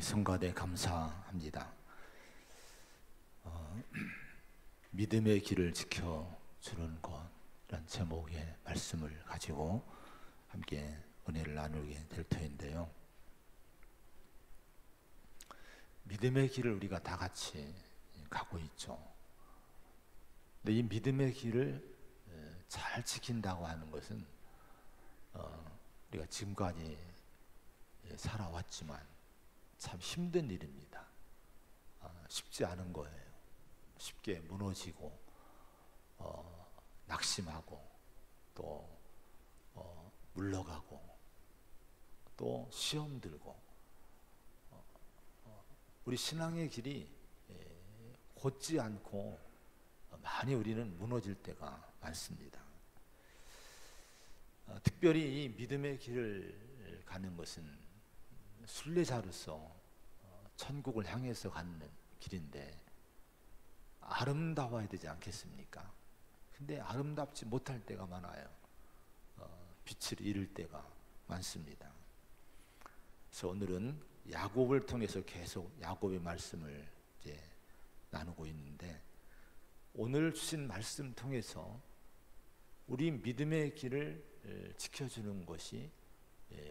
성가대 감사합니다. 믿음의 길을 지켜주는 것이란 제목의 말씀을 가지고 함께 은혜를 나누게 될 터인데요. 믿음의 길을 우리가 다 같이 가고 있죠. 근데 이 믿음의 길을 잘 지킨다고 하는 것은 우리가 지금까지 살아왔지만 참 힘든 일입니다. 쉽지 않은 거예요. 쉽게 무너지고 낙심하고 또 물러가고 또 시험 들고 우리 신앙의 길이 곧지 않고 많이 우리는 무너질 때가 많습니다. 특별히 이 믿음의 길을 가는 것은 순례자로서 천국을 향해서 가는 길인데 아름다워야 되지 않겠습니까? 근데 아름답지 못할 때가 많아요. 빛을 잃을 때가 많습니다. 그래서 오늘은 야곱을 통해서 계속 야곱의 말씀을 이제 나누고 있는데, 오늘 주신 말씀 통해서 우리 믿음의 길을 지켜주는 것이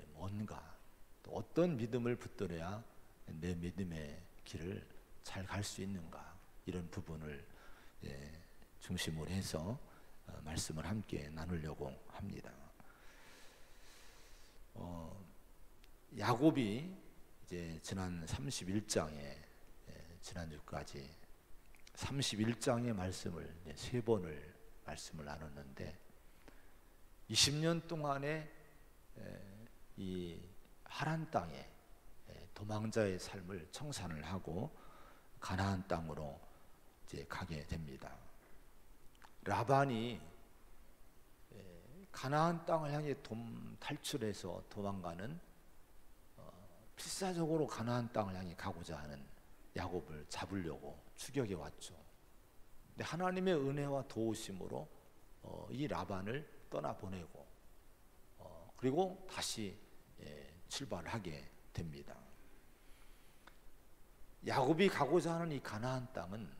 뭔가, 또 어떤 믿음을 붙들어야 내 믿음의 길을 잘 갈 수 있는가, 이런 부분을 중심으로 해서 말씀을 함께 나누려고 합니다. 야곱이 이제 지난 31장에 지난주까지 31장의 말씀을 3번을 말씀을 나눴는데, 20년 동안에 이 하란 땅에 도망자의 삶을 청산을 하고 가나안 땅으로 이제 가게 됩니다. 라반이 가나안 땅을 향해 탈출해서 도망가는, 필사적으로 가나안 땅을 향해 가고자 하는 야곱을 잡으려고 추격해 왔죠. 근데 하나님의 은혜와 도우심으로 이 라반을 떠나보내고 그리고 다시 출발하게 됩니다. 야곱이 가고자 하는 이 가나안 땅은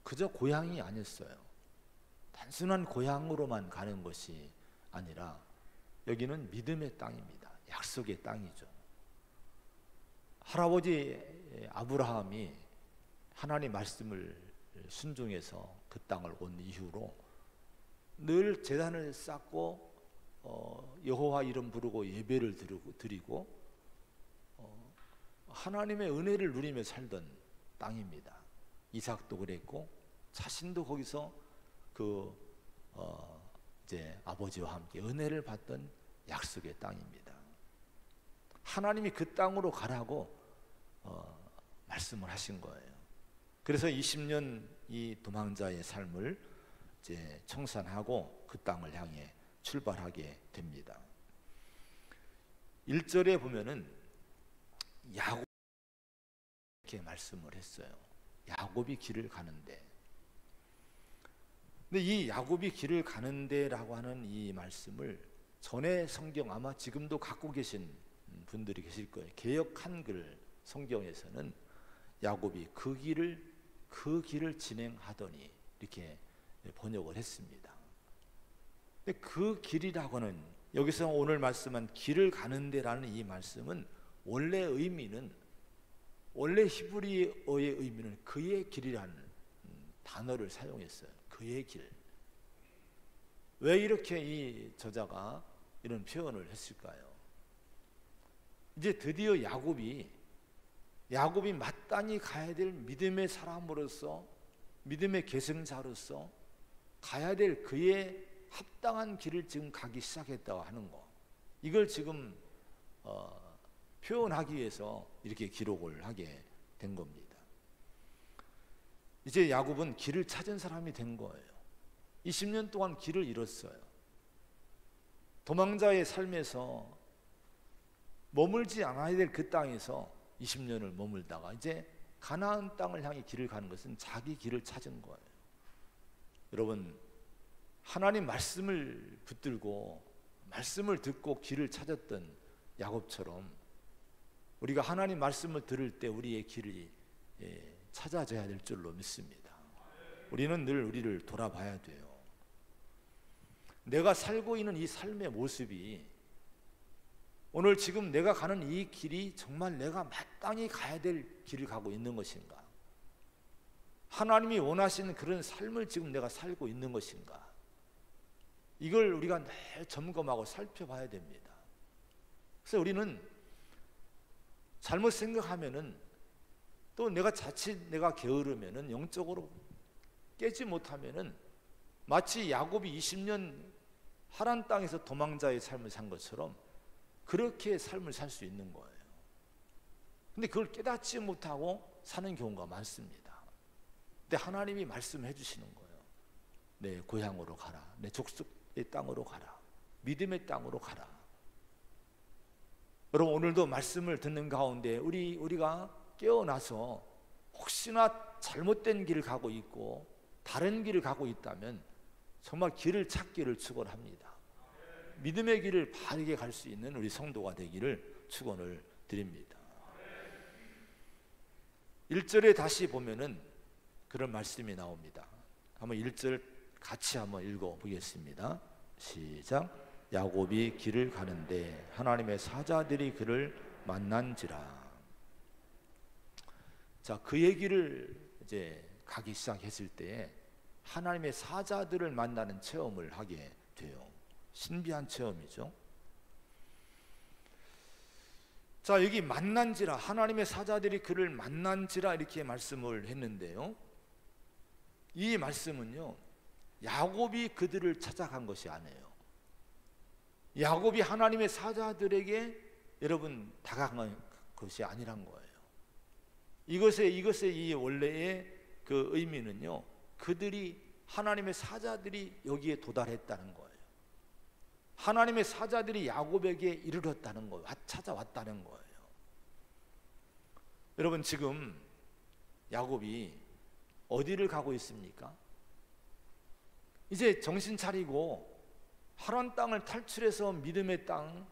그저 고향이 아니었어요. 단순한 고향으로만 가는 것이 아니라 여기는 믿음의 땅입니다. 약속의 땅이죠. 할아버지 아브라함이 하나님 말씀을 순종해서 그 땅을 온 이후로 늘 제단을 쌓고 여호와 이름 부르고 예배를 드리고 하나님의 은혜를 누리며 살던 땅입니다. 이삭도 그랬고 자신도 거기서 이제 아버지와 함께 은혜를 받던 약속의 땅입니다. 하나님이 그 땅으로 가라고 말씀을 하신 거예요. 그래서 20년 이 도망자의 삶을 이제 청산하고 그 땅을 향해 출발하게 됩니다. 1절에 보면은 야곱 이렇게 말씀을 했어요. 야곱이 길을 가는데. 근데 이 야곱이 길을 가는데라고 하는 이 말씀을 전에 성경, 아마 지금도 갖고 계신 분들이 계실 거예요. 개역 한글 성경에서는 야곱이 그 길을 진행하더니 이렇게 번역을 했습니다. 근데 그 길이라고는, 여기서 오늘 말씀한 길을 가는데라는 이 말씀은 원래 히브리어의 의미는 그의 길이라는 단어를 사용했어요. 그의 길. 왜 이렇게 이 저자가 이런 표현을 했을까요? 이제 드디어 야곱이 마땅히 가야 될 믿음의 사람으로서, 믿음의 계승자로서 가야 될 그의 합당한 길을 지금 가기 시작했다고 하는 거, 이걸 지금 표현하기 위해서 이렇게 기록을 하게 된 겁니다. 이제 야곱은 길을 찾은 사람이 된 거예요. 20년 동안 길을 잃었어요. 도망자의 삶에서 머물지 않아야 될 그 땅에서 20년을 머물다가 이제 가나안 땅을 향해 길을 가는 것은 자기 길을 찾은 거예요. 여러분, 하나님 말씀을 붙들고 말씀을 듣고 길을 찾았던 야곱처럼 우리가 하나님 말씀을 들을 때 우리의 길이 찾아져야 될 줄로 믿습니다. 우리는 늘 우리를 돌아봐야 돼요. 내가 살고 있는 이 삶의 모습이 오늘 지금 내가 가는 이 길이 정말 내가 마땅히 가야 될 길을 가고 있는 것인가? 하나님이 원하시는 그런 삶을 지금 내가 살고 있는 것인가? 이걸 우리가 늘 점검하고 살펴봐야 됩니다. 그래서 우리는 잘못 생각하면은 또 내가 자칫 내가 게으르면은 영적으로 깨지 못하면은 마치 야곱이 20년 하란 땅에서 도망자의 삶을 산 것처럼 그렇게 삶을 살 수 있는 거예요. 근데 그걸 깨닫지 못하고 사는 경우가 많습니다. 근데 하나님이 말씀해 주시는 거예요. 내 고향으로 가라. 내 족속의 땅으로 가라. 믿음의 땅으로 가라. 여러분, 오늘도 말씀을 듣는 가운데 우리가 깨어나서 혹시나 잘못된 길을 가고 있고 다른 길을 가고 있다면 정말 길을 찾기를 축원합니다. 믿음의 길을 바르게 갈 수 있는 우리 성도가 되기를 축원을 드립니다. 1절에 다시 보면은 그런 말씀이 나옵니다. 한번 1절 같이 한번 읽어 보겠습니다. 시작. 야곱이 길을 가는데 하나님의 사자들이 그를 만난지라. 자, 그 얘기를 이제 가기 시작했을 때 하나님의 사자들을 만나는 체험을 하게 돼요. 신비한 체험이죠. 자, 여기 만난지라, 하나님의 사자들이 그를 만난지라 이렇게 말씀을 했는데요, 이 말씀은요 야곱이 그들을 찾아간 것이 아니에요. 야곱이 하나님의 사자들에게 여러분 다가간 것이 아니란 거예요. 이것의 이 원래의 그 의미는요, 그들이 하나님의 사자들이 여기에 도달했다는 거예요. 하나님의 사자들이 야곱에게 이르렀다는 거예요. 찾아왔다는 거예요. 여러분, 지금 야곱이 어디를 가고 있습니까? 이제 정신 차리고 하란 땅을 탈출해서 믿음의 땅,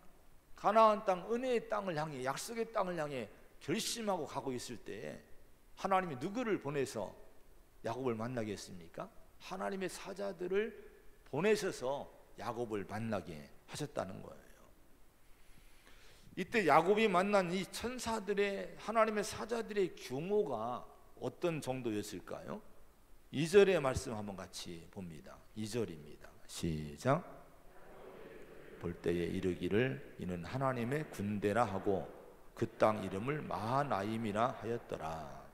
가나안 땅, 은혜의 땅을 향해, 약속의 땅을 향해 결심하고 가고 있을 때에 하나님이 누구를 보내서 야곱을 만나게 했습니까? 하나님의 사자들을 보내셔서 야곱을 만나게 하셨다는 거예요. 이때 야곱이 만난 이 천사들의, 하나님의 사자들의 규모가 어떤 정도였을까요? 2절의 말씀 한번 같이 봅니다. 2절입니다. 시작. 볼 때에 이르기를 이는 하나님의 군대라 하고 그 땅 이름을 마하나임이라 하였더라.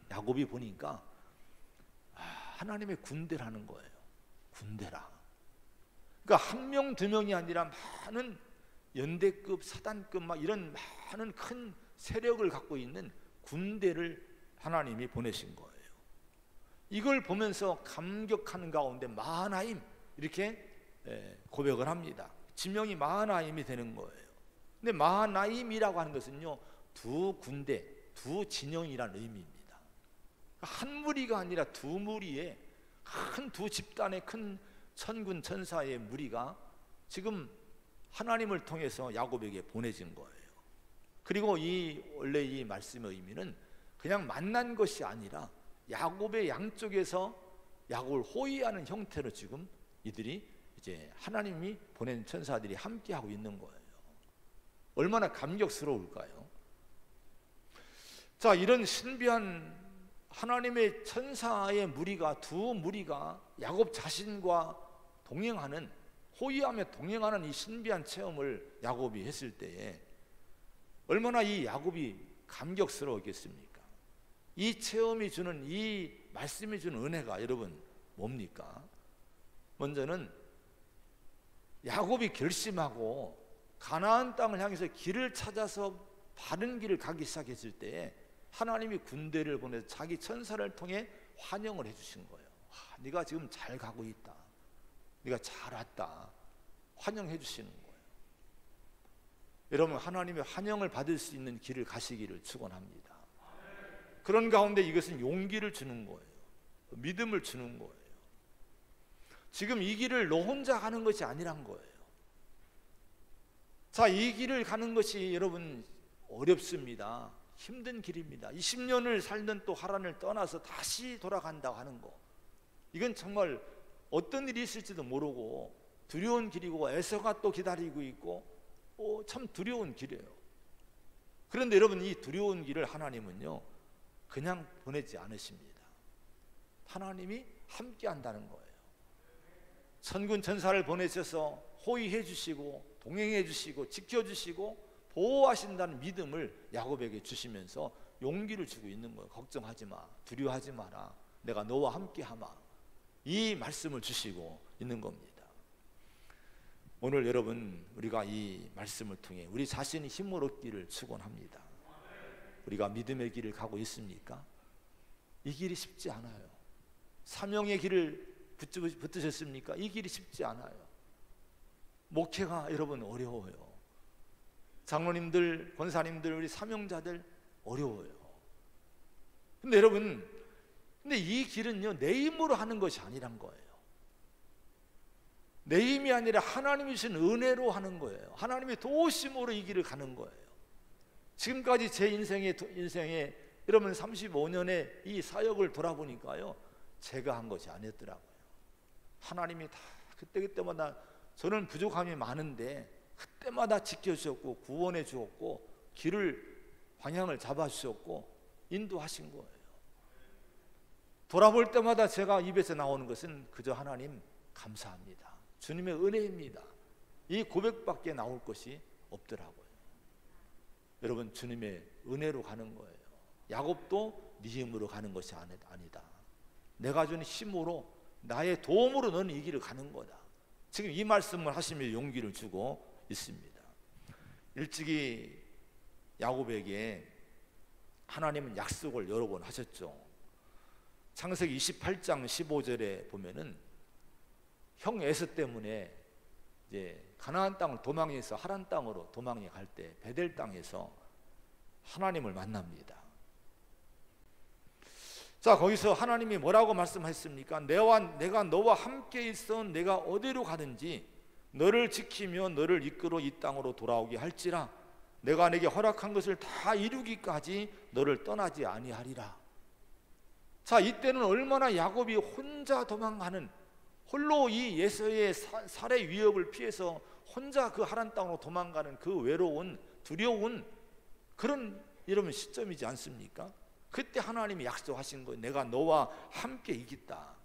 야곱이 보니까 하나님의 군대라는 거예요. 군대라. 그러니까 한 명, 두 명이 아니라 많은 연대급, 사단급 막 이런 많은 큰 세력을 갖고 있는 군대를 하나님이 보내신 거예요. 이걸 보면서 감격하는 가운데 마하나임 이렇게 고백을 합니다. 지명이 마하나임이 되는 거예요. 근데 마하나임이라고 하는 것은요, 두 군대, 두 진영이라는 의미입니다. 한 무리가 아니라 두 무리의 큰 두 집단의 큰 천군 천사의 무리가 지금 하나님을 통해서 야곱에게 보내진 거예요. 그리고 원래 이 말씀의 의미는 그냥 만난 것이 아니라 야곱의 양쪽에서 야곱을 호위하는 형태로 지금 이들이 이제 하나님이 보낸 천사들이 함께하고 있는 거예요. 얼마나 감격스러울까요? 자, 이런 신비한 하나님의 천사의 무리가, 두 무리가 야곱 자신과 동행하는, 호위하며 동행하는 이 신비한 체험을 야곱이 했을 때에 얼마나 이 야곱이 감격스러웠겠습니까? 이 체험이 주는, 이 말씀이 주는 은혜가 여러분 뭡니까? 먼저는 야곱이 결심하고 가나안 땅을 향해서 길을 찾아서 바른 길을 가기 시작했을 때에 하나님이 군대를 보내서 자기 천사를 통해 환영을 해주신 거예요. 네가 지금 잘 가고 있다, 네가 잘 왔다, 환영해 주시는 거예요. 여러분, 하나님의 환영을 받을 수 있는 길을 가시기를 축원합니다. 그런 가운데 이것은 용기를 주는 거예요. 믿음을 주는 거예요. 지금 이 길을 너 혼자 가는 것이 아니란 거예요. 자, 이 길을 가는 것이 여러분 어렵습니다. 힘든 길입니다. 20년을 살던 또 하란을 떠나서 다시 돌아간다고 하는 거, 이건 정말 어떤 일이 있을지도 모르고 두려운 길이고 에서가 또 기다리고 있고 참 두려운 길이에요. 그런데 여러분, 이 두려운 길을 하나님은요 그냥 보내지 않으십니다. 하나님이 함께 한다는 거예요. 천군 천사를 보내셔서 호위해 주시고 동행해 주시고 지켜주시고 보호하신다는 믿음을 야곱에게 주시면서 용기를 주고 있는 거예요. 걱정하지 마, 두려워하지 마라, 내가 너와 함께 하마, 이 말씀을 주시고 있는 겁니다. 오늘 여러분, 우리가 이 말씀을 통해 우리 자신이 힘을 얻기를 축원합니다. 우리가 믿음의 길을 가고 있습니까? 이 길이 쉽지 않아요. 사명의 길을 붙드셨습니까? 이 길이 쉽지 않아요. 목회가 여러분 어려워요. 장로님들, 권사님들, 우리 사명자들 어려워요. 근데 여러분, 이 길은요 내 힘으로 하는 것이 아니란 거예요. 내 힘이 아니라 하나님이 주신 은혜로 하는 거예요. 하나님의 도우심으로 이 길을 가는 거예요. 지금까지 제 인생에 여러분 35년의 이 사역을 돌아보니까요, 제가 한 것이 아니었더라고요. 하나님이 다 그때마다, 저는 부족함이 많은데 그때마다 지켜주셨고 구원해 주었고 방향을 잡아주셨고 인도하신 거예요. 돌아볼 때마다 제가 입에서 나오는 것은 그저 하나님 감사합니다, 주님의 은혜입니다, 이 고백밖에 나올 것이 없더라고요. 여러분, 주님의 은혜로 가는 거예요. 야곱도 네 힘으로 가는 것이 아니다. 내가 준 힘으로, 나의 도움으로 너는 이 길을 가는 거다. 지금 이 말씀을 하시며 용기를 주고 있습니다. 일찍이 야곱에게 하나님은 약속을 여러 번 하셨죠. 창세기 28장 15절에 보면은 형 에서 때문에 이제 가나안 땅을 도망해서 하란 땅으로 도망해 갈 때 베델 땅에서 하나님을 만납니다. 자, 거기서 하나님이 뭐라고 말씀하셨습니까? 내가 너와 함께 있어 내가 어디로 가든지 너를 지키며 너를 이끌어 이 땅으로 돌아오게 할지라 내가 내게 허락한 것을 다 이루기까지 너를 떠나지 아니하리라. 자, 이때는 얼마나 야곱이 혼자 도망가는, 홀로 이 에서의 살해 위협을 피해서 혼자 그 하란 땅으로 도망가는 그 외로운 두려운 그런 여러분 시점이지 않습니까? 그때 하나님이 약속하신 거예요. 내가 너와 함께 있겠다.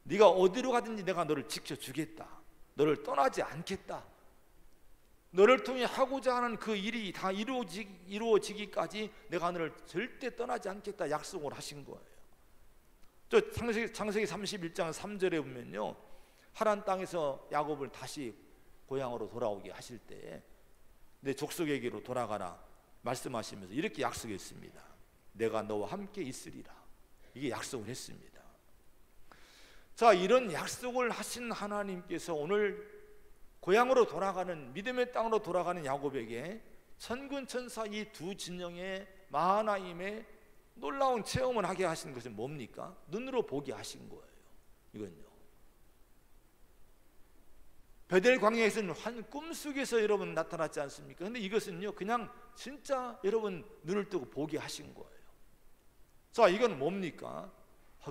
네가 어디로 가든지 내가 너를 지켜주겠다. 너를 떠나지 않겠다. 너를 통해 하고자 하는 그 일이 다 이루어지기까지 내가 너를 절대 떠나지 않겠다 약속을 하신 거예요. 저 창세기 31장 3절에 보면요, 하란 땅에서 야곱을 다시 고향으로 돌아오게 하실 때 내 족속에게로 돌아가라 말씀하시면서 이렇게 약속했습니다. 내가 너와 함께 있으리라. 이게 약속을 했습니다. 자, 이런 약속을 하신 하나님께서 오늘 고향으로 돌아가는, 믿음의 땅으로 돌아가는 야곱에게 천군 천사 이 두 진영의 마하나임의 놀라운 체험을 하게 하신 것은 뭡니까? 눈으로 보게 하신 거예요. 이건요, 베델 광야에서는 한 꿈속에서 여러분 나타났지 않습니까? 근데 이것은요 그냥 진짜 여러분 눈을 뜨고 보게 하신 거예요. 자, 이건 뭡니까?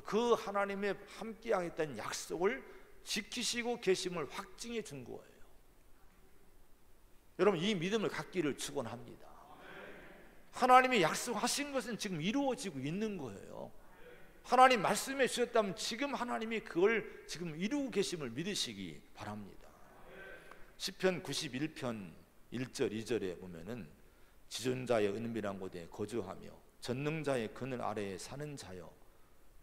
그 하나님의 함께 하겠다는 약속을 지키시고 계심을 확증해 준 거예요. 여러분, 이 믿음을 갖기를 축원합니다. 하나님이 약속하신 것은 지금 이루어지고 있는 거예요. 하나님 말씀해 주셨다면 지금 하나님이 그걸 지금 이루고 계심을 믿으시기 바랍니다. 시편 91편 1절 2절에 보면은 지존자의 은밀한 곳에 거주하며 전능자의 그늘 아래에 사는 자여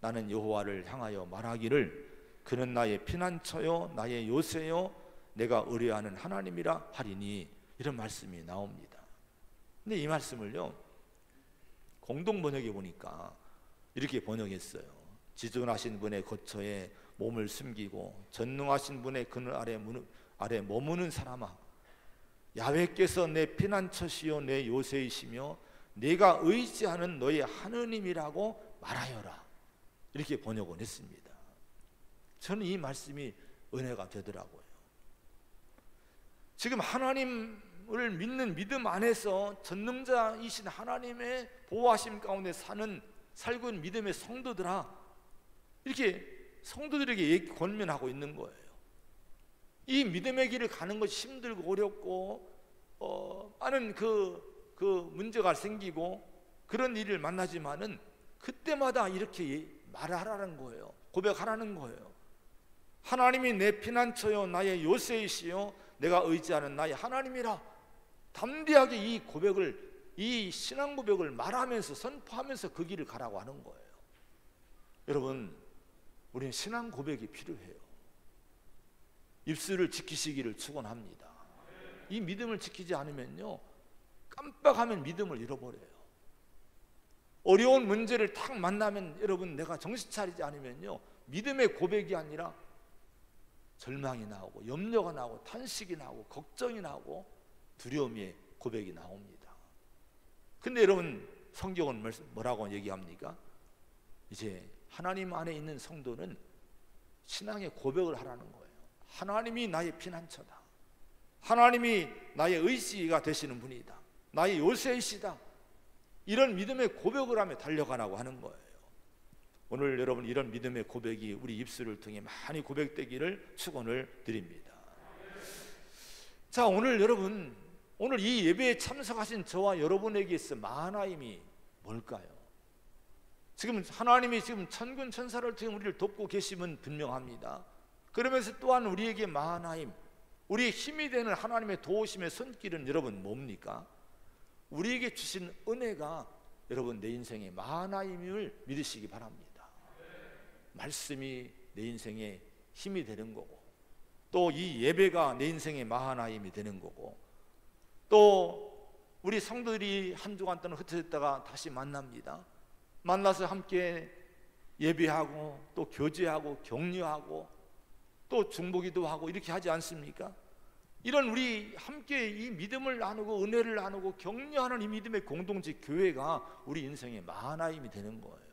나는 여호와를 향하여 말하기를 그는 나의 피난처요 나의 요새요 내가 의뢰하는 하나님이라 하리니, 이런 말씀이 나옵니다. 근데 이 말씀을요 공동 번역에 보니까 이렇게 번역했어요. 지존하신 분의 거처에 몸을 숨기고 전능하신 분의 그늘 아래 머무는 사람아, 야훼께서 내 피난처시요 내 요새이시며 내가 의지하는 너의 하느님이라고 말하여라. 이렇게 번역을 했습니다. 저는 이 말씀이 은혜가 되더라고요. 지금 하나님 하나님을 믿는 믿음 안에서 전능자이신 하나님의 보호하심 가운데 살고 있는 믿음의 성도들아, 이렇게 성도들에게 권면하고 있는 거예요. 이 믿음의 길을 가는 것이 힘들고 어렵고 많은 그 문제가 생기고 그런 일을 만나지만은 그때마다 이렇게 말하라는 거예요. 고백하라는 거예요. 하나님이 내 피난처요 나의 요새이시요 내가 의지하는 나의 하나님이라. 담대하게 이 고백을, 이 신앙 고백을 말하면서 선포하면서 그 길을 가라고 하는 거예요. 여러분, 우리는 신앙 고백이 필요해요. 입술을 지키시기를 축원합니다. 이 믿음을 지키지 않으면요, 깜빡하면 믿음을 잃어버려요. 어려운 문제를 탁 만나면 여러분, 내가 정신 차리지 않으면요, 믿음의 고백이 아니라 절망이 나오고 염려가 나오고 탄식이 나오고 걱정이 나오고 두려움의 고백이 나옵니다. 근데 여러분, 성경은 뭐라고 얘기합니까? 이제 하나님 안에 있는 성도는 신앙의 고백을 하라는 거예요. 하나님이 나의 피난처다. 하나님이 나의 의지가 되시는 분이다. 나의 요새이시다. 이런 믿음의 고백을 하며 달려가라고 하는 거예요. 오늘 여러분, 이런 믿음의 고백이 우리 입술을 통해 많이 고백되기를 축원을 드립니다. 자, 오늘 여러분, 오늘 이 예배에 참석하신 저와 여러분에게 있어 마하나임이 뭘까요? 지금 하나님이 지금 천군 천사를 통해 우리를 돕고 계심은 분명합니다. 그러면서 또한 우리에게 마하나임, 우리의 힘이 되는 하나님의 도우심의 손길은 여러분 뭡니까? 우리에게 주신 은혜가 여러분 내 인생의 마하나임을 믿으시기 바랍니다. 말씀이 내 인생의 힘이 되는 거고, 또 이 예배가 내 인생의 마하나임이 되는 거고, 또 우리 성도들이 한 주간 동안 흩어졌다가 다시 만납니다. 만나서 함께 예배하고 또 교제하고 격려하고 또 중보기도 하고 이렇게 하지 않습니까? 이런 우리 함께 이 믿음을 나누고 은혜를 나누고 격려하는 이 믿음의 공동체 교회가 우리 인생의 마하나임이 되는 거예요.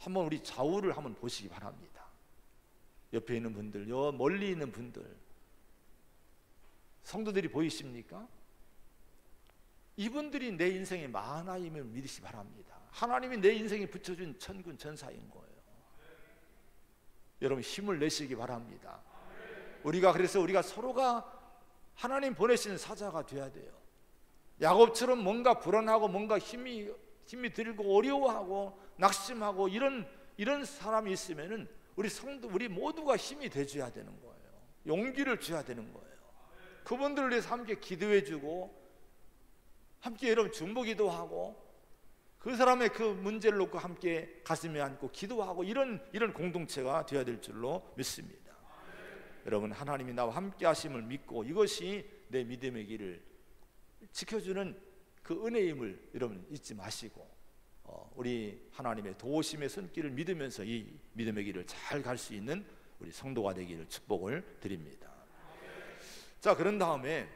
한번 우리 좌우를 한번 보시기 바랍니다. 옆에 있는 분들, 멀리 있는 분들, 성도들이 보이십니까? 이분들이 내 인생의 마하나임을 믿으시기 바랍니다. 하나님이 내 인생에 붙여준 천군 천사인 거예요. 여러분, 힘을 내시기 바랍니다. 그래서 우리가 서로가 하나님 보내신 사자가 돼야 돼요. 야곱처럼 뭔가 불안하고 뭔가 힘이 들고 어려워하고 낙심하고 이런 사람이 있으면은 우리 성도, 우리 모두가 힘이 돼줘야 되는 거예요. 용기를 줘야 되는 거예요. 그분들을 위해서 함께 기도해주고 함께 여러분 중보기도 하고 그 사람의 그 문제를 놓고 함께 가슴에 안고 기도하고 이런 공동체가 되어야 될 줄로 믿습니다. 여러분, 하나님이 나와 함께 하심을 믿고 이것이 내 믿음의 길을 지켜주는 그 은혜임을 여러분 잊지 마시고 우리 하나님의 도우심의 손길을 믿으면서 이 믿음의 길을 잘 갈 수 있는 우리 성도가 되기를 축복을 드립니다. 자, 그런 다음에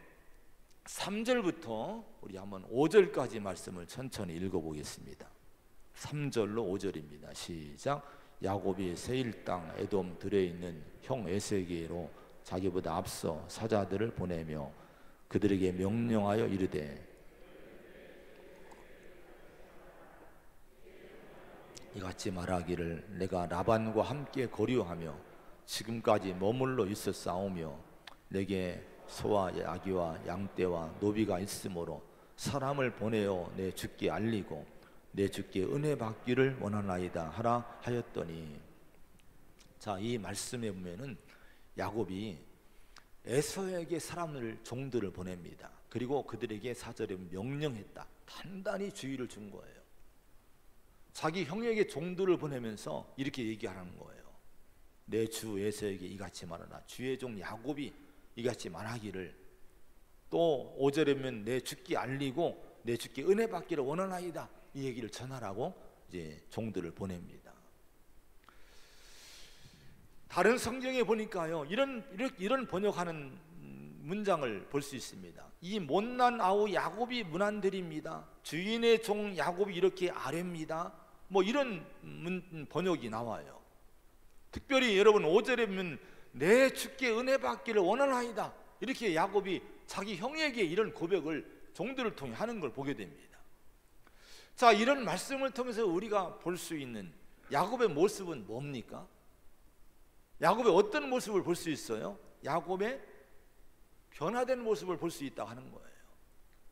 3절부터 우리 한번 5절까지 말씀을 천천히 읽어보겠습니다. 3절로 5절입니다. 시작. 야곱이 세일 땅 에돔 들에 있는 형 에세게로 자기보다 앞서 사자들을 보내며 그들에게 명령하여 이르되 이같이 말하기를 내가 라반과 함께 거류하며 지금까지 머물러 있었사오며 내게 소와 야기와 양떼와 노비가 있으므로 사람을 보내어 내 주께 알리고 내 주께 은혜 받기를 원하나이다 하라 하였더니. 자, 이 말씀에 보면은 야곱이 에서에게 종들을 보냅니다. 그리고 그들에게 4절에 명령했다. 단단히 주의를 준 거예요. 자기 형에게 종들을 보내면서 이렇게 얘기하는 거예요. 내 주 에서에게 이같이 말하라. 주의 종 야곱이 이같이 말하기를, 또 5절에 보면 내 주께 알리고 내 주께 은혜 받기를 원하나이다, 이 얘기를 전하라고 이제 종들을 보냅니다. 다른 성경에 보니까요, 이런 번역하는 문장을 볼 수 있습니다. 이 못난 아우 야곱이 문안드립니다. 주인의 종 야곱이 이렇게 아뢰입니다. 뭐 이런 번역이 나와요. 특별히 여러분 5절에 보면 내 주께 은혜 받기를 원하나이다, 이렇게 야곱이 자기 형에게 이런 고백을 종들을 통해 하는 걸 보게 됩니다. 자, 이런 말씀을 통해서 우리가 볼 수 있는 야곱의 모습은 뭡니까? 야곱의 어떤 모습을 볼 수 있어요? 야곱의 변화된 모습을 볼 수 있다고 하는 거예요.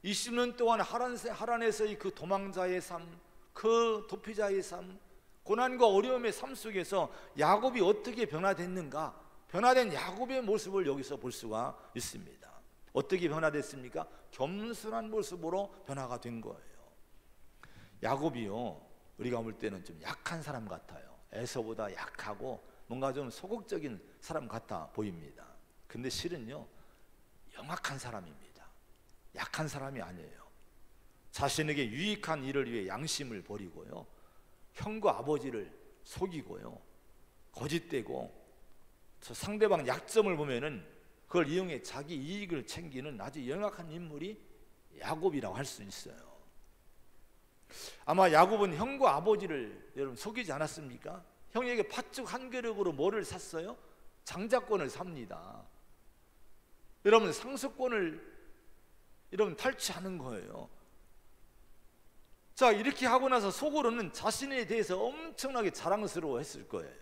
20년 동안 하란에서의 그 도망자의 삶, 그 도피자의 삶, 고난과 어려움의 삶 속에서 야곱이 어떻게 변화됐는가, 변화된 야곱의 모습을 여기서 볼 수가 있습니다. 어떻게 변화됐습니까? 겸손한 모습으로 변화가 된 거예요. 야곱이요, 우리가 볼 때는 좀 약한 사람 같아요. 에서보다 약하고 뭔가 좀 소극적인 사람 같아 보입니다. 근데 실은요, 영악한 사람입니다. 약한 사람이 아니에요. 자신에게 유익한 일을 위해 양심을 버리고요, 형과 아버지를 속이고요, 거짓되고, 저 상대방 약점을 보면은 그걸 이용해 자기 이익을 챙기는 아주 영악한 인물이 야곱이라고 할 수 있어요. 아마 야곱은 형과 아버지를 여러분 속이지 않았습니까? 형에게 팥죽 한 그릇으로 뭐를 샀어요? 장자권을 삽니다. 여러분, 상속권을 여러분 탈취하는 거예요. 자, 이렇게 하고 나서 속으로는 자신에 대해서 엄청나게 자랑스러워했을 거예요.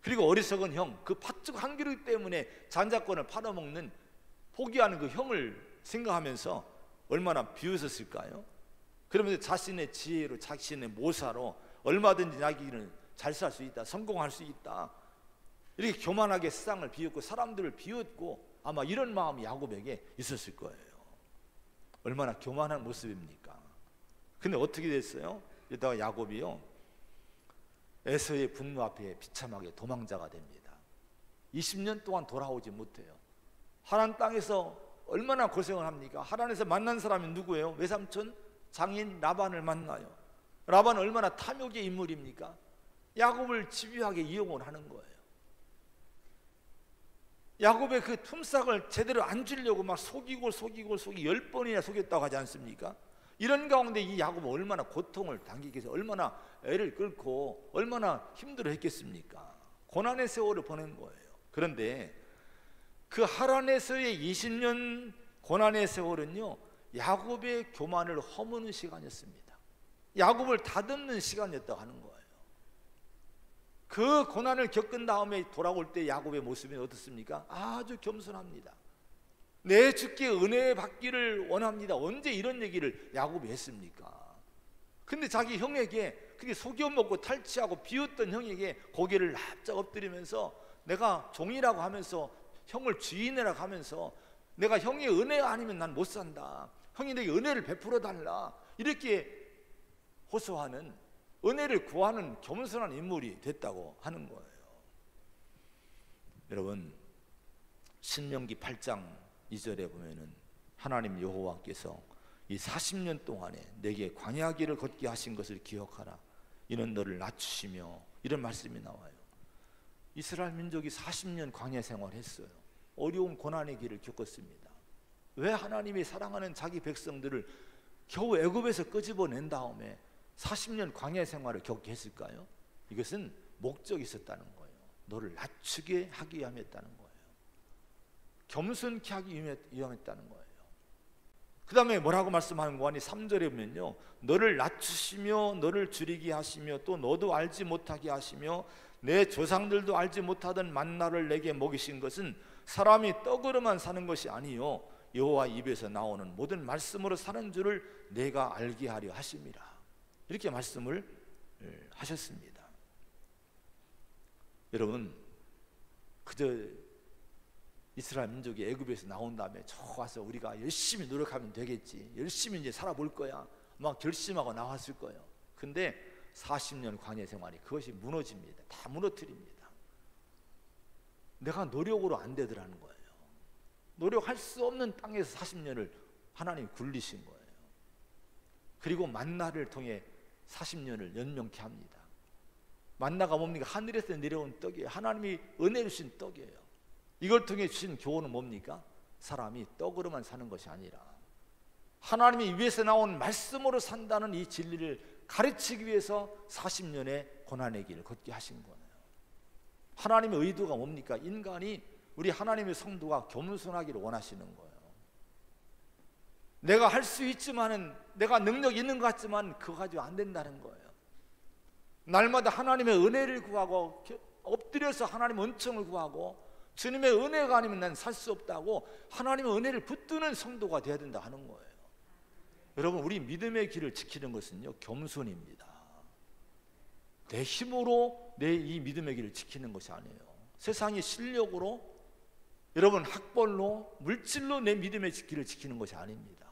그리고 어리석은 형, 그 팥죽 한 그릇 때문에 장자권을 팔아먹는, 포기하는 그 형을 생각하면서 얼마나 비웃었을까요? 그러면서 자신의 지혜로, 자신의 모사로 얼마든지 자기는 잘 살 수 있다, 성공할 수 있다, 이렇게 교만하게 세상을 비웃고 사람들을 비웃고, 아마 이런 마음이 야곱에게 있었을 거예요. 얼마나 교만한 모습입니까? 근데 어떻게 됐어요? 이따가 야곱이요, 에서의 분노 앞에 비참하게 도망자가 됩니다. 20년 동안 돌아오지 못해요. 하란 땅에서 얼마나 고생을 합니까? 하란에서 만난 사람이 누구예요? 외삼촌 장인 라반을 만나요. 라반은 얼마나 탐욕의 인물입니까? 야곱을 집요하게 이용을 하는 거예요. 야곱의 그 품삯을 제대로 안 주려고 막 속이고 10번이나 속였다고 하지 않습니까? 이런 가운데 이 야곱은 얼마나 고통을 당기기 위해서 얼마나 애를 끌고 얼마나 힘들어 했겠습니까? 고난의 세월을 보낸 거예요. 그런데 그 하란에서의 20년 고난의 세월은요, 야곱의 교만을 허무는 시간이었습니다. 야곱을 다듬는 시간이었다고 하는 거예요. 그 고난을 겪은 다음에 돌아올 때 야곱의 모습이 어떻습니까? 아주 겸손합니다. 내 주께 은혜 받기를 원합니다. 언제 이런 얘기를 야곱이 했습니까? 근데 자기 형에게 그게 속여먹고 탈취하고 비웃던 형에게 고개를 납작 엎드리면서 내가 종이라고 하면서, 형을 주인이라고 하면서, 내가 형의 은혜가 아니면 난 못 산다, 형이 내게 은혜를 베풀어 달라, 이렇게 호소하는, 은혜를 구하는 겸손한 인물이 됐다고 하는 거예요. 여러분, 신명기 8장 2절에 보면은 하나님 여호와께서 이 40년 동안에 내게 광야길을 걷게 하신 것을 기억하라, 이는 너를 낮추시며, 이런 말씀이 나와요. 이스라엘 민족이 40년 광야 생활했어요. 어려운 고난의 길을 겪었습니다. 왜 하나님이 사랑하는 자기 백성들을 겨우 애굽에서 끄집어낸 다음에 40년 광야 생활을 겪게 했을까요? 이것은 목적이 있었다는 거예요. 너를 낮추게 하기 위함이었다는 거예요. 겸손케 하기 위함이었다는 거예요. 그 다음에 뭐라고 말씀하는 거니? 3절에 보면요, 너를 낮추시며 너를 줄이게 하시며 또 너도 알지 못하게 하시며 내 조상들도 알지 못하던 만나를 내게 먹이신 것은 사람이 떡으로만 사는 것이 아니요 여호와 입에서 나오는 모든 말씀으로 사는 줄을 내가 알게 하려 하심이라, 이렇게 말씀을 하셨습니다. 여러분, 그저 이스라엘 민족이 애굽에서 나온 다음에 저 와서 우리가 열심히 노력하면 되겠지, 열심히 이제 살아볼 거야, 막 결심하고 나왔을 거예요. 근데 40년 광야 생활이 그것이 무너집니다. 다 무너뜨립니다. 내가 노력으로 안 되더라는 거예요. 노력할 수 없는 땅에서 40년을 하나님이 굴리신 거예요. 그리고 만나를 통해 40년을 연명케 합니다. 만나가 뭡니까? 하늘에서 내려온 떡이에요. 하나님이 은혜를 주신 떡이에요. 이걸 통해 주신 교훈은 뭡니까? 사람이 떡으로만 사는 것이 아니라 하나님이 위에서 나온 말씀으로 산다는 이 진리를 가르치기 위해서 40년의 고난의 길을 걷게 하신 거예요. 하나님의 의도가 뭡니까? 인간이, 우리 하나님의 성도가 겸손하기를 원하시는 거예요. 내가 할 수 있지만은, 내가 능력 있는 것 같지만 그거 가지고 안 된다는 거예요. 날마다 하나님의 은혜를 구하고 엎드려서 하나님의 은총을 구하고, 주님의 은혜가 아니면 난 살 수 없다고 하나님의 은혜를 붙드는 성도가 되어야 된다 하는 거예요. 여러분, 우리 믿음의 길을 지키는 것은요, 겸손입니다. 내 힘으로 내 이 믿음의 길을 지키는 것이 아니에요. 세상의 실력으로, 여러분 학벌로, 물질로 내 믿음의 길을 지키는 것이 아닙니다.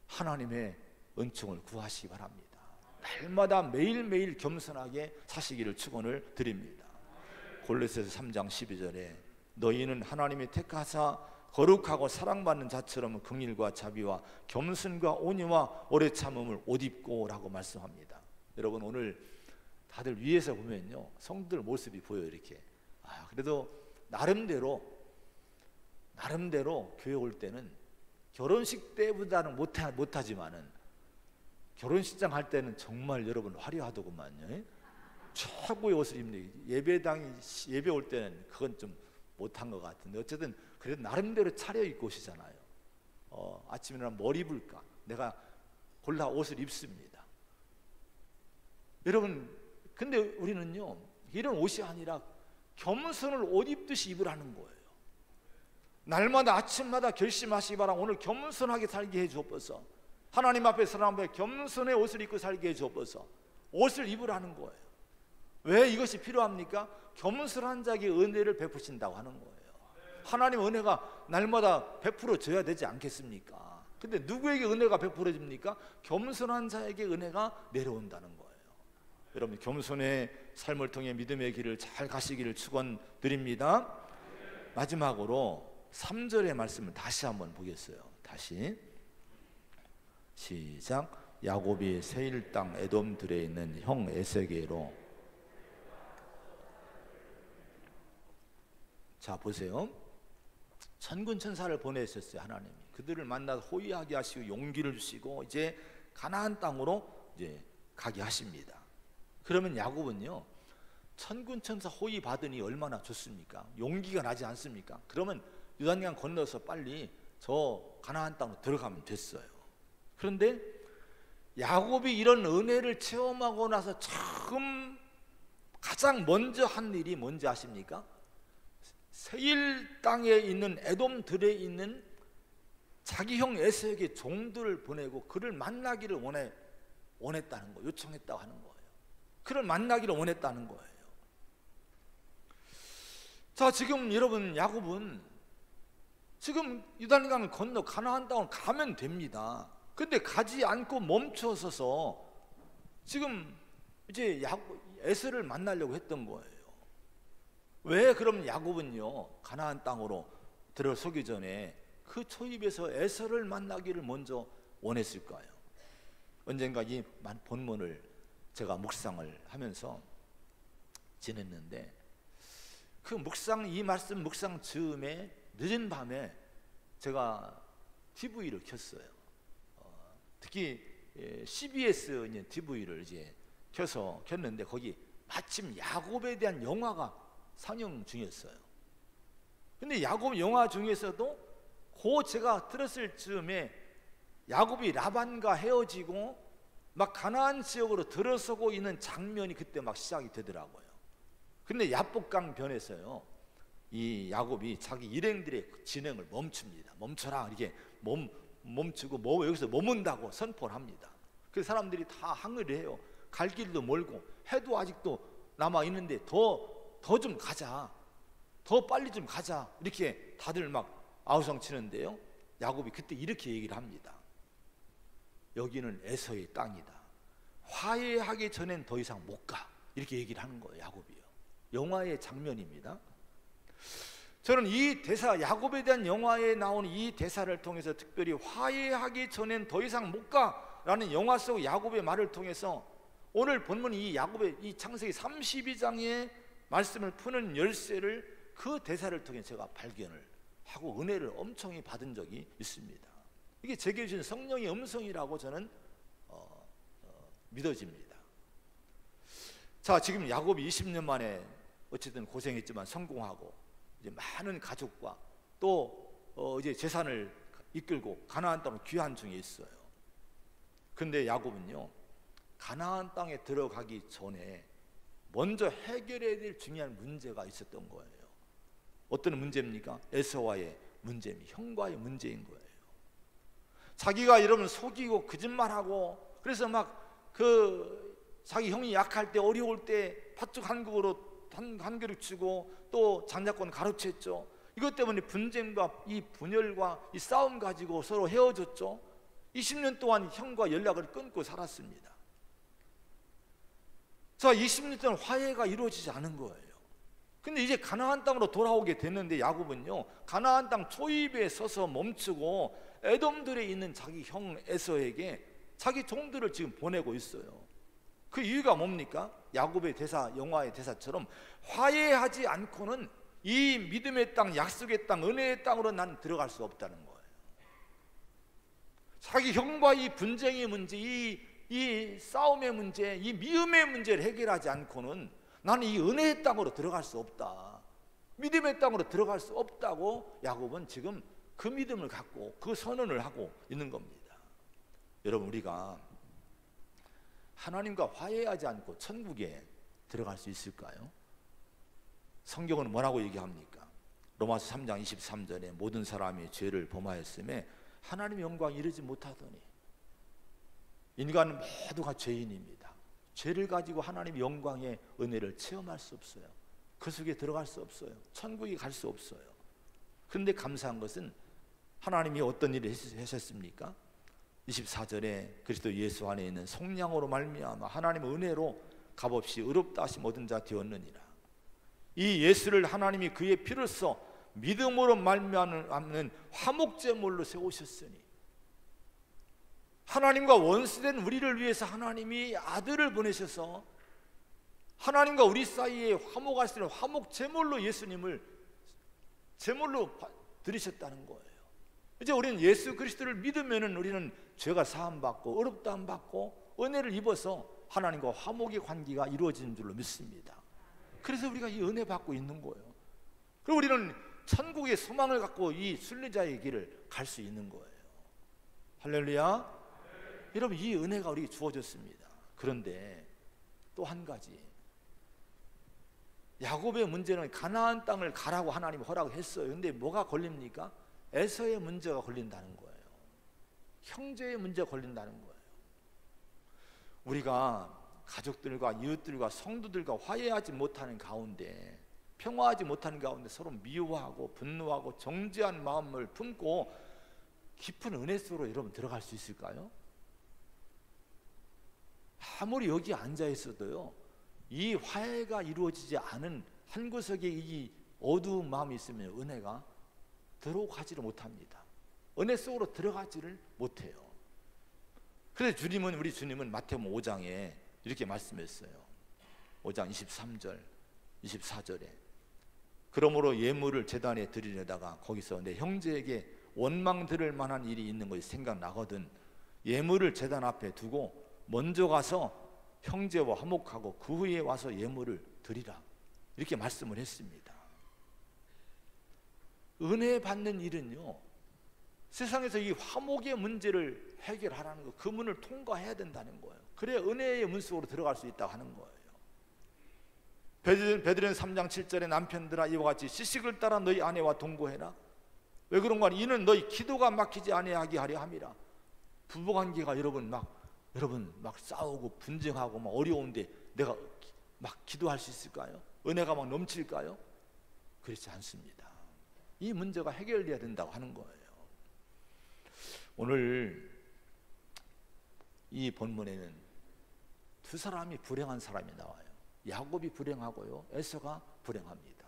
하나님의 은총을 구하시기 바랍니다. 날마다 매일매일 겸손하게 사시기를 축원을 드립니다. 골로새서 3장 12절에 너희는 하나님이 택하사 거룩하고 사랑받는 자처럼 긍휼과 자비와 겸손과 온유와 오래 참음을 옷 입고 라고 말씀합니다. 여러분, 오늘 다들 위에서 보면요, 성도들 모습이 보여요. 이렇게 그래도 나름대로 교회 올 때는 결혼식 때보다는 못하지만은 결혼식장 할 때는 정말 여러분 화려하더구만요. 최고의 옷을 입는, 예배 올 때는 그건 좀 못한 것 같은데, 어쨌든 그래도 나름대로 차려입고 오시잖아요. 아침에 일어나면 뭘 입을까, 내가 골라 옷을 입습니다. 여러분, 근데 우리는요, 이런 옷이 아니라 겸손을 옷 입듯이 입으라는 거예요. 날마다 아침마다 결심하시기 바랍니다. 오늘 겸손하게 살게 해 주옵소서. 하나님 앞에 사람들 겸손의 옷을 입고 살게 해 주옵소서. 옷을 입으라는 거예요. 왜 이것이 필요합니까? 겸손한 자에게 은혜를 베푸신다고 하는 거예요. 하나님 은혜가 날마다 베풀어져야 되지 않겠습니까? 근데 누구에게 은혜가 베풀어집니까? 겸손한 자에게 은혜가 내려온다는 거예요. 여러분, 겸손의 삶을 통해 믿음의 길을 잘 가시기를 축원드립니다. 마지막으로 3절의 말씀을 다시 한번 보겠어요. 다시 시작. 야곱이 세일 땅 에돔들에 있는 형 에세게로. 자, 보세요. 천군 천사를 보내셨어요. 하나님이 그들을 만나서 호위하게 하시고 용기를 주시고 이제 가나안 땅으로 이제 가게 하십니다. 그러면 야곱은요, 천군 천사 호위 받으니 얼마나 좋습니까? 용기가 나지 않습니까? 그러면 요단강 건너서 빨리 저 가나안 땅으로 들어가면 됐어요. 그런데 야곱이 이런 은혜를 체험하고 나서 처음 가장 먼저 한 일이 뭔지 아십니까? 세일 땅에 있는 에돔들에 있는 자기 형 에서에게 종들을 보내고 그를 만나기를 원했다는 거예요. 요청했다고 하는 거예요. 그를 만나기를 원했다는 거예요. 자, 지금 여러분, 야곱은 지금 요단강을 건너 가나안 땅을 가면 됩니다. 근데 가지 않고 멈춰서서 지금 이제 에서를 만나려고 했던 거예요. 왜 그럼 야곱은요, 가나안 땅으로 들어서기 전에 그 초입에서 에서를 만나기를 먼저 원했을까요? 언젠가 이 본문을 제가 묵상을 하면서 지냈는데, 그 이 말씀 묵상 즈음에 늦은 밤에 제가 TV를 켰어요. 특히 CBS TV를 이제 켰는데 거기 마침 야곱에 대한 영화가 상영 중이었어요. 근데 야곱 영화 중에서도 제가 들었을 즈음에 야곱이 라반과 헤어지고 막 가나안 지역으로 들어서고 있는 장면이 그때 막 시작이 되더라고요. 근데 야복강 변에서요, 이 야곱이 자기 일행들의 진행을 멈춥니다. 멈춰라, 이렇게 멈추고 여기서 머문다고 선포를 합니다. 그 사람들이 다 항의를 해요. 갈 길도 멀고 해도 아직도 남아 있는데 더 좀 가자, 더 빨리 좀 가자, 이렇게 다들 막 아우성 치는데요, 야곱이 그때 이렇게 얘기를 합니다. 여기는 에서의 땅이다. 화해하기 전엔 더 이상 못 가. 이렇게 얘기를 하는 거예요, 야곱이요. 영화의 장면입니다. 저는 이 대사, 야곱에 대한 영화에 나오는 이 대사를 통해서 특별히 화해하기 전엔 더 이상 못 가라는 영화 속 야곱의 말을 통해서 오늘 본문 이 야곱의 이 창세기 32장의 말씀을 푸는 열쇠를 그 대사를 통해 제가 발견을 하고 은혜를 엄청히 받은 적이 있습니다. 이게 제게 주신 성령의 음성이라고 저는 믿어집니다. 자, 지금 야곱이 20년 만에 어쨌든 고생했지만 성공하고 이제 많은 가족과 또 이제 재산을 이끌고 가나안 땅으로 귀환 중에 있어요. 근데 야곱은요, 가나안 땅에 들어가기 전에 먼저 해결해야 될 중요한 문제가 있었던 거예요. 어떤 문제입니까? 에서와의 문제입니다. 형과의 문제인 거예요. 자기가 여러분 속이고 거짓말하고, 그래서 막 자기 형이 약할 때, 어려울 때 팥죽 한 그릇 주고 또 장자권 가로챘죠. 이것 때문에 분쟁과 이 분열과 이 싸움 가지고 서로 헤어졌죠. 20년 동안 형과 연락을 끊고 살았습니다. 자, 20년 동안 화해가 이루어지지 않은 거예요. 근데 이제 가나안 땅으로 돌아오게 됐는데 야곱은요, 가나안 땅 초입에 서서 멈추고 에돔들에 있는 자기 형 에서에게 자기 종들을 지금 보내고 있어요. 그 이유가 뭡니까? 야곱의 대사, 영화의 대사처럼 화해하지 않고는 이 믿음의 땅, 약속의 땅, 은혜의 땅으로 난 들어갈 수 없다는 거예요. 자기 형과 이 분쟁의 문제, 이 싸움의 문제, 이 미움의 문제를 해결하지 않고는 나는 이 은혜의 땅으로 들어갈 수 없다, 믿음의 땅으로 들어갈 수 없다고 야곱은 지금 그 믿음을 갖고 그 선언을 하고 있는 겁니다. 여러분, 우리가 하나님과 화해하지 않고 천국에 들어갈 수 있을까요? 성경은 뭐라고 얘기합니까? 로마서 3장 23절에 모든 사람이 죄를 범하였음에 하나님의 영광에 이르지 못하더니, 인간 모두가 죄인입니다. 죄를 가지고 하나님의 영광의 은혜를 체험할 수 없어요. 그 속에 들어갈 수 없어요. 천국에 갈 수 없어요. 그런데 감사한 것은 하나님이 어떤 일을 하셨습니까? 24절에 그리스도 예수 안에 있는 속량으로 말미암아 하나님의 은혜로 값없이 의롭다 하심 얻은 자 되었느니라. 이 예수를 하나님이 그의 피로써 믿음으로 말미암는 화목제물로 세우셨으니, 하나님과 원수된 우리를 위해서 하나님이 아들을 보내셔서 하나님과 우리 사이에 화목할 수 있는 화목제물로 예수님을 제물로 드리셨다는 거예요. 이제 우리는 예수 그리스도를 믿으면은 우리는 죄가 사함받고 의롭다함 받고 은혜를 입어서 하나님과 화목의 관계가 이루어지는 줄로 믿습니다. 그래서 우리가 이 은혜 받고 있는 거예요. 그리고 우리는 천국의 소망을 갖고 이 순례자의 길을 갈 수 있는 거예요. 할렐루야. 여러분, 이 은혜가 우리에게 주어졌습니다. 그런데 또 한 가지, 야곱의 문제는 가나안 땅을 가라고 하나님이 허락했어요. 근데 뭐가 걸립니까? 에서의 문제가 걸린다는 거예요. 형제의 문제가 걸린다는 거예요. 우리가 가족들과 이웃들과 성도들과 화해하지 못하는 가운데, 평화하지 못하는 가운데 서로 미워하고 분노하고 정죄한 마음을 품고 깊은 은혜 속으로 여러분 들어갈 수 있을까요? 아무리 여기 앉아 있어도요, 이 화해가 이루어지지 않은 한 구석에 이 어두운 마음이 있으면 은혜가 들어가지를 못합니다. 은혜 속으로 들어가지를 못해요. 그래서 우리 주님은 마태복음 5장에 이렇게 말씀했어요. 5장 23절 24절에 그러므로 예물을 제단에 드리려다가 거기서 내 형제에게 원망 들을 만한 일이 있는 것이 생각나거든 예물을 제단 앞에 두고 먼저 가서 형제와 화목하고 그 후에 와서 예물을 드리라, 이렇게 말씀을 했습니다. 은혜 받는 일은요, 세상에서 이 화목의 문제를 해결하라는 거, 그 문을 통과해야 된다는 거예요. 그래야 은혜의 문 속으로 들어갈 수 있다고 하는 거예요. 베드로는 3장 7절에 남편들아 이와 같이 시식을 따라 너희 아내와 동거해라. 왜 그런가? 이는 너희 기도가 막히지 아니하게 하려 함이라. 부부관계가 여러분 막 싸우고 분쟁하고 막 어려운데 내가 막 기도할 수 있을까요? 은혜가 막 넘칠까요? 그렇지 않습니다. 이 문제가 해결돼야 된다고 하는 거예요. 오늘 이 본문에는 두 사람이 불행한 사람이 나와요. 야곱이 불행하고요, 에서가 불행합니다.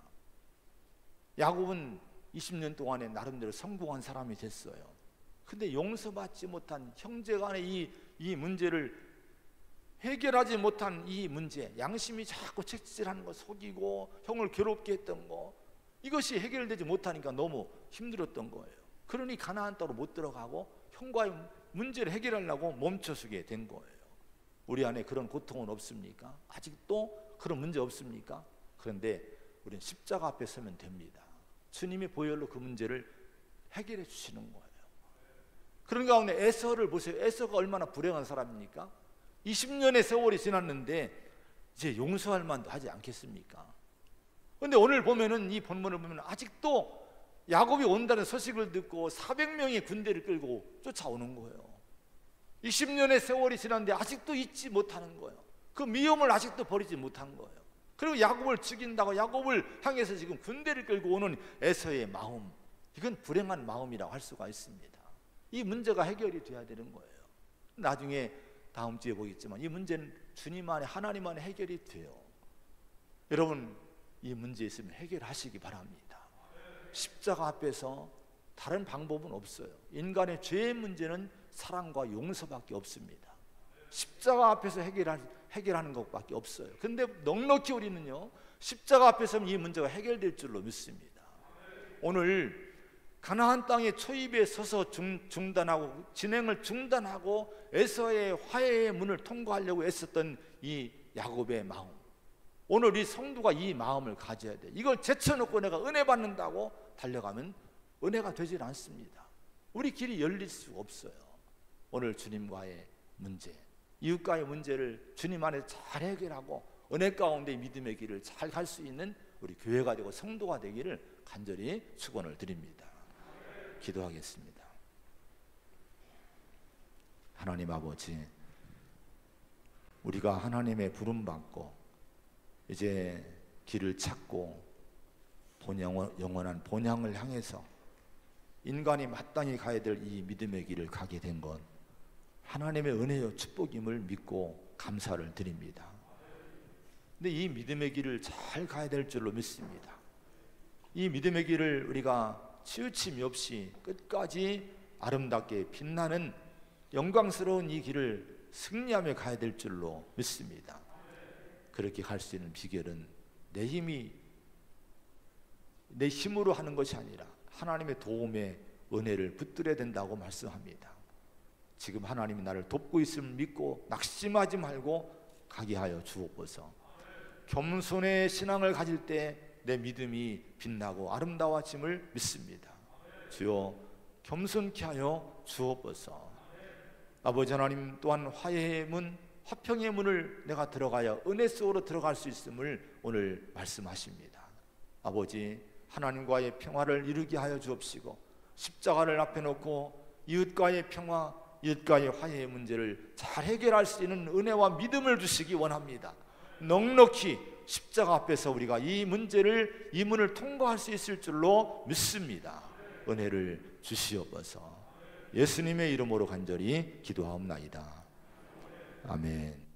야곱은 20년 동안에 나름대로 성공한 사람이 됐어요. 근데 용서받지 못한 형제간의 이 문제를 해결하지 못한 이 문제, 양심이 자꾸 채찍질하는 거, 속이고 형을 괴롭게 했던 거, 이것이 해결되지 못하니까 너무 힘들었던 거예요. 그러니 가나안 땅으로 못 들어가고 형과의 문제를 해결하려고 멈춰서게 된 거예요. 우리 안에 그런 고통은 없습니까? 아직도 그런 문제 없습니까? 그런데 우리는 십자가 앞에 서면 됩니다. 주님의 보혈로 그 문제를 해결해 주시는 거예요. 그런 가운데 에서를 보세요. 에서가 얼마나 불행한 사람입니까? 20년의 세월이 지났는데 이제 용서할 만도 하지 않겠습니까? 그런데 오늘 보면은, 이 본문을 보면 아직도 야곱이 온다는 소식을 듣고 400명의 군대를 끌고 쫓아오는 거예요. 20년의 세월이 지났는데 아직도 잊지 못하는 거예요. 그 미움을 아직도 버리지 못한 거예요. 그리고 야곱을 죽인다고 야곱을 향해서 지금 군대를 끌고 오는 에서의 마음, 이건 불행한 마음이라고 할 수가 있습니다. 이 문제가 해결이 돼야 되는 거예요. 나중에 다음 주에 보겠지만 이 문제는 주님 안에, 하나님 안에 해결이 돼요. 여러분, 이 문제 있으면 해결하시기 바랍니다. 십자가 앞에서 다른 방법은 없어요. 인간의 죄의 문제는 사랑과 용서밖에 없습니다. 십자가 앞에서 해결하는 것밖에 없어요. 근데 넉넉히 우리는요, 십자가 앞에서는 이 문제가 해결될 줄로 믿습니다. 오늘 가나안 땅의 초입에 서서 중단하고 진행을 중단하고 에서의 화해의 문을 통과하려고 애썼던 이 야곱의 마음, 오늘 이 성도가 이 마음을 가져야 돼. 이걸 제쳐놓고 내가 은혜 받는다고 달려가면 은혜가 되질 않습니다. 우리 길이 열릴 수가 없어요. 오늘 주님과의 문제, 이웃과의 문제를 주님 안에 잘 해결하고 은혜 가운데 믿음의 길을 잘 갈 수 있는 우리 교회가 되고 성도가 되기를 간절히 축원을 드립니다. 기도하겠습니다. 하나님 아버지, 우리가 하나님의 부름받고 이제 길을 찾고 영원한 본향을 향해서 인간이 마땅히 가야 될 이 믿음의 길을 가게 된 것, 하나님의 은혜요 축복임을 믿고 감사를 드립니다. 근데 이 믿음의 길을 잘 가야 될 줄로 믿습니다. 이 믿음의 길을 우리가 치우침이 없이 끝까지 아름답게 빛나는 영광스러운 이 길을 승리하며 가야 될 줄로 믿습니다. 그렇게 갈 수 있는 비결은 내 힘으로 하는 것이 아니라 하나님의 도움의 은혜를 붙들어야 된다고 말씀합니다. 지금 하나님이 나를 돕고 있음을 믿고 낙심하지 말고 가게 하여 주옵소서. 겸손의 신앙을 가질 때 내 믿음이 빛나고 아름다워짐을 믿습니다. 주여, 겸손케 하여 주옵소서. 아버지 하나님, 또한 화해의 문, 화평의 문을 내가 들어가야 은혜 속으로 들어갈 수 있음을 오늘 말씀하십니다. 아버지, 하나님과의 평화를 이루게 하여 주옵시고 십자가를 앞에 놓고 이웃과의 평화, 이웃과의 화해의 문제를 잘 해결할 수 있는 은혜와 믿음을 주시기 원합니다. 넉넉히 십자가 앞에서 우리가 이 문을 통과할 수 있을 줄로 믿습니다. 은혜를 주시옵소서. 예수님의 이름으로 간절히 기도하옵나이다. 아멘.